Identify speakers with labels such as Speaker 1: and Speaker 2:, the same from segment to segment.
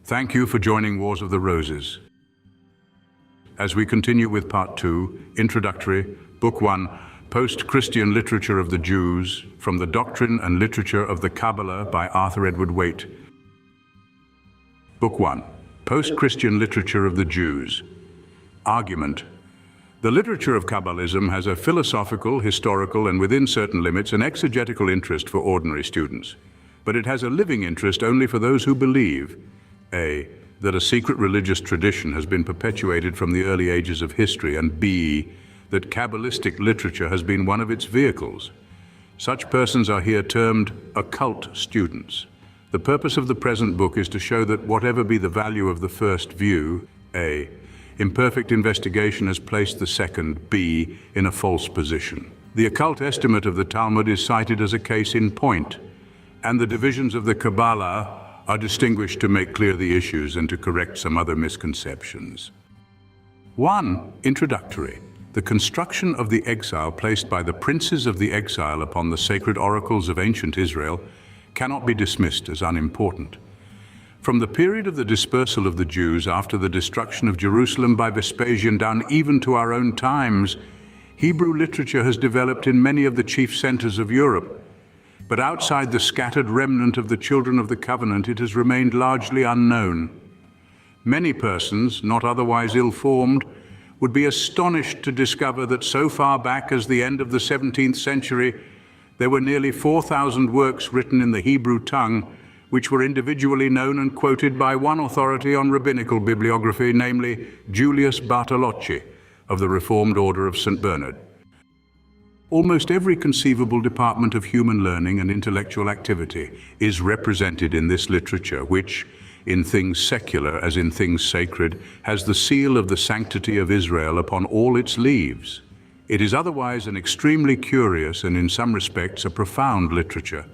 Speaker 1: Thank you for joining Wars of the Roses. As we continue with Part 2, Introductory, Book 1, Post-Christian Literature of the Jews, from the Doctrine and Literature of the Kabalah by Arthur Edward Waite. Book 1, Post-Christian Literature of the Jews. Argument. The literature of Kabbalism has a philosophical, historical, and within certain limits, an exegetical interest for ordinary students. But it has a living interest only for those who believe A, that a secret religious tradition has been perpetuated from the early ages of history, and B, that Kabbalistic literature has been one of its vehicles. Such persons are here termed occult students. The purpose of the present book is to show that whatever be the value of the first view, A, imperfect investigation has placed the second, B, in a false position. The occult estimate of the Talmud is cited as a case in point, and the divisions of the Kabalah are distinguished to make clear the issues and to correct some other misconceptions. 1. Introductory. The construction of the exile placed by the princes of the exile upon the sacred oracles of ancient Israel cannot be dismissed as unimportant. From the period of the dispersal of the Jews after the destruction of Jerusalem by Vespasian down even to our own times, Hebrew literature has developed in many of the chief centers of Europe. But outside the scattered remnant of the children of the covenant, it has remained largely unknown. Many persons, not otherwise ill-formed, would be astonished to discover that so far back as the end of the 17th century, there were nearly 4,000 works written in the Hebrew tongue, which were individually known and quoted by one authority on rabbinical bibliography, namely Julius Bartolocci of the Reformed Order of St. Bernard. Almost every conceivable department of human learning and intellectual activity is represented in this literature, which, in things secular as in things sacred, has the seal of the sanctity of Israel upon all its leaves. It is otherwise an extremely curious and in some respects a profound literature,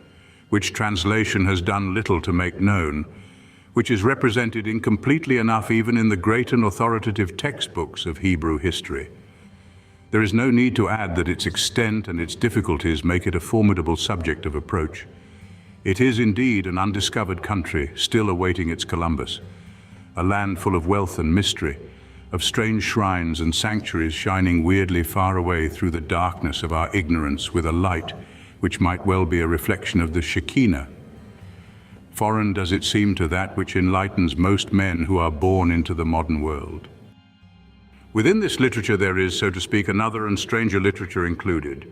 Speaker 1: which translation has done little to make known, which is represented incompletely enough even in the great and authoritative textbooks of Hebrew history. There is no need to add that its extent and its difficulties make it a formidable subject of approach. It is indeed an undiscovered country, still awaiting its Columbus, a land full of wealth and mystery, of strange shrines and sanctuaries shining weirdly far away through the darkness of our ignorance with a light which might well be a reflection of the Shekinah. Foreign does it seem to that which enlightens most men who are born into the modern world. Within this literature there is, so to speak, another and stranger literature included,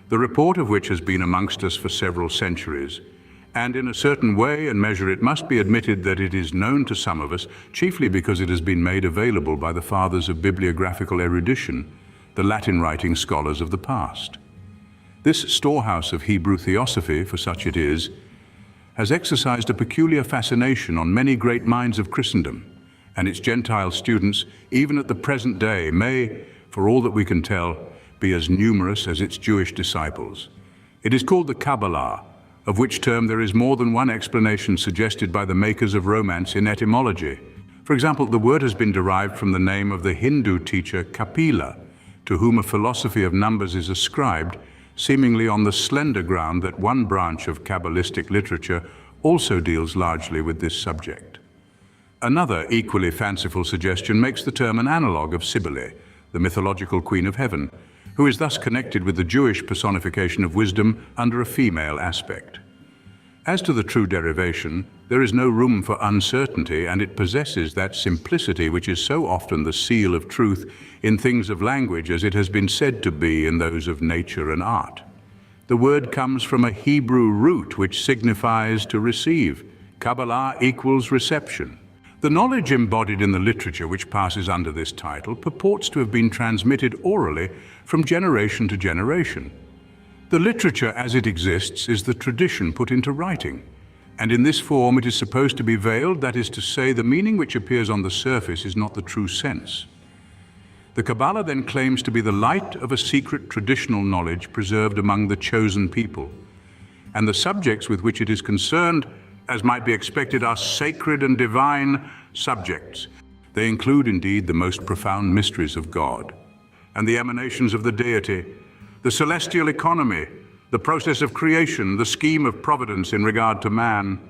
Speaker 1: the report of which has been amongst us for several centuries, and in a certain way and measure it must be admitted that it is known to some of us, chiefly because it has been made available by the fathers of bibliographical erudition, the Latin-writing scholars of the past. This storehouse of Hebrew theosophy, for such it is, has exercised a peculiar fascination on many great minds of Christendom, and its Gentile students, even at the present day, may, for all that we can tell, be as numerous as its Jewish disciples. It is called the Kabalah, of which term there is more than one explanation suggested by the makers of romance in etymology. For example, the word has been derived from the name of the Hindu teacher Kapila, to whom a philosophy of numbers is ascribed, seemingly on the slender ground that one branch of Kabbalistic literature also deals largely with this subject. Another equally fanciful suggestion makes the term an analogue of Cybele, the mythological queen of heaven, who is thus connected with the Jewish personification of wisdom under a female aspect. As to the true derivation, there is no room for uncertainty, and it possesses that simplicity which is so often the seal of truth in things of language as it has been said to be in those of nature and art. The word comes from a Hebrew root which signifies to receive. Kabalah equals reception. The knowledge embodied in the literature which passes under this title purports to have been transmitted orally from generation to generation. The literature as it exists is the tradition put into writing, and in this form it is supposed to be veiled, that is to say, the meaning which appears on the surface is not the true sense. The Kabalah then claims to be the light of a secret traditional knowledge preserved among the chosen people, and the subjects with which it is concerned, as might be expected, are sacred and divine subjects. They include indeed the most profound mysteries of God and the emanations of the deity, the celestial economy, the process of creation, the scheme of providence in regard to man,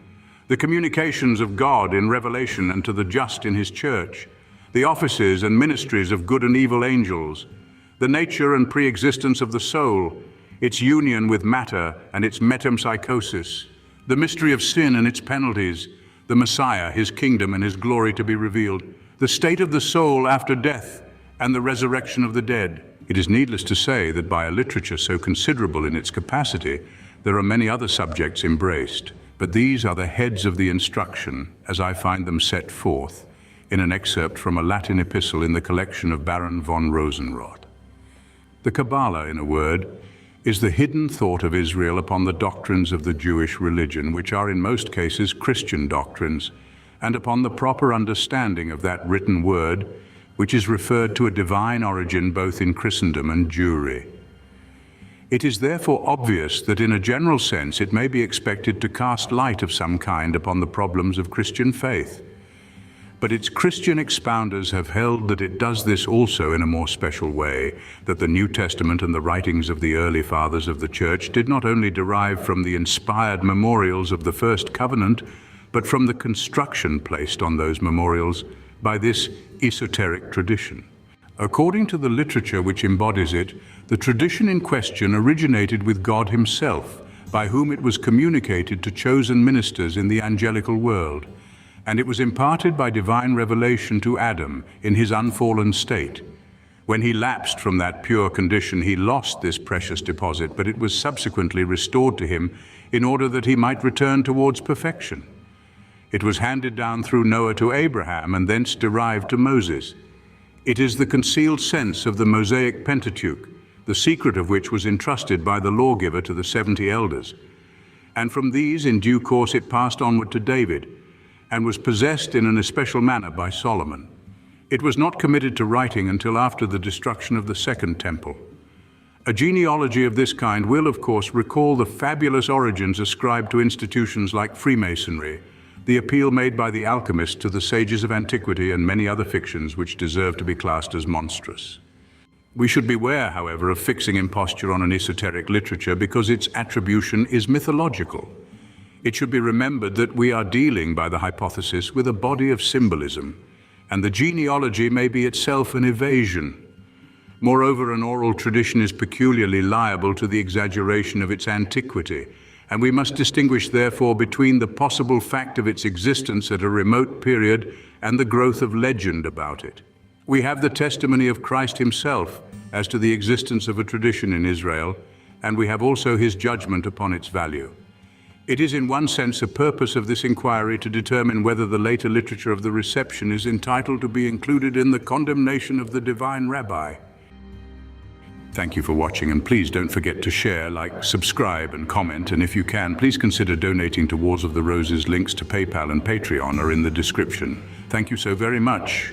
Speaker 1: the communications of God in revelation and to the just in his church, the offices and ministries of good and evil angels, the nature and pre-existence of the soul, its union with matter and its metempsychosis, the mystery of sin and its penalties, the Messiah, his kingdom and his glory to be revealed, the state of the soul after death, and the resurrection of the dead. It is needless to say that by a literature so considerable in its capacity, there are many other subjects embraced, but these are the heads of the instruction, as I find them set forth in an excerpt from a Latin epistle in the collection of Baron von Rosenroth. The Kabalah, in a word, is the hidden thought of Israel upon the doctrines of the Jewish religion, which are in most cases Christian doctrines, and upon the proper understanding of that written word, which is referred to a divine origin both in Christendom and Jewry. It is therefore obvious that in a general sense it may be expected to cast light of some kind upon the problems of Christian faith. But its Christian expounders have held that it does this also in a more special way, that the New Testament and the writings of the early fathers of the Church did not only derive from the inspired memorials of the first covenant, but from the construction placed on those memorials by this esoteric tradition. According to the literature which embodies it, the tradition in question originated with God himself, by whom it was communicated to chosen ministers in the angelical world, and it was imparted by divine revelation to Adam in his unfallen state. When he lapsed from that pure condition, he lost this precious deposit, but it was subsequently restored to him in order that he might return towards perfection. It was handed down through Noah to Abraham and thence derived to Moses. It is the concealed sense of the Mosaic Pentateuch, the secret of which was entrusted by the lawgiver to the 70 elders. And from these, in due course, it passed onward to David, and was possessed in an especial manner by Solomon. It was not committed to writing until after the destruction of the Second Temple. A genealogy of this kind will, of course, recall the fabulous origins ascribed to institutions like Freemasonry, the appeal made by the alchemists to the sages of antiquity, and many other fictions which deserve to be classed as monstrous. We should beware, however, of fixing imposture on an esoteric literature because its attribution is mythological. It should be remembered that we are dealing, by the hypothesis, with a body of symbolism, and the genealogy may be itself an evasion. Moreover, an oral tradition is peculiarly liable to the exaggeration of its antiquity, and we must distinguish, therefore, between the possible fact of its existence at a remote period and the growth of legend about it. We have the testimony of Christ himself as to the existence of a tradition in Israel, and we have also his judgment upon its value. It is in one sense a purpose of this inquiry to determine whether the later literature of the reception is entitled to be included in the condemnation of the divine rabbi. Thank you for watching, and please don't forget to share, like, subscribe and comment, and if you can, please consider donating to Wars of the Roses. Links to PayPal and Patreon are in the description. Thank you so very much.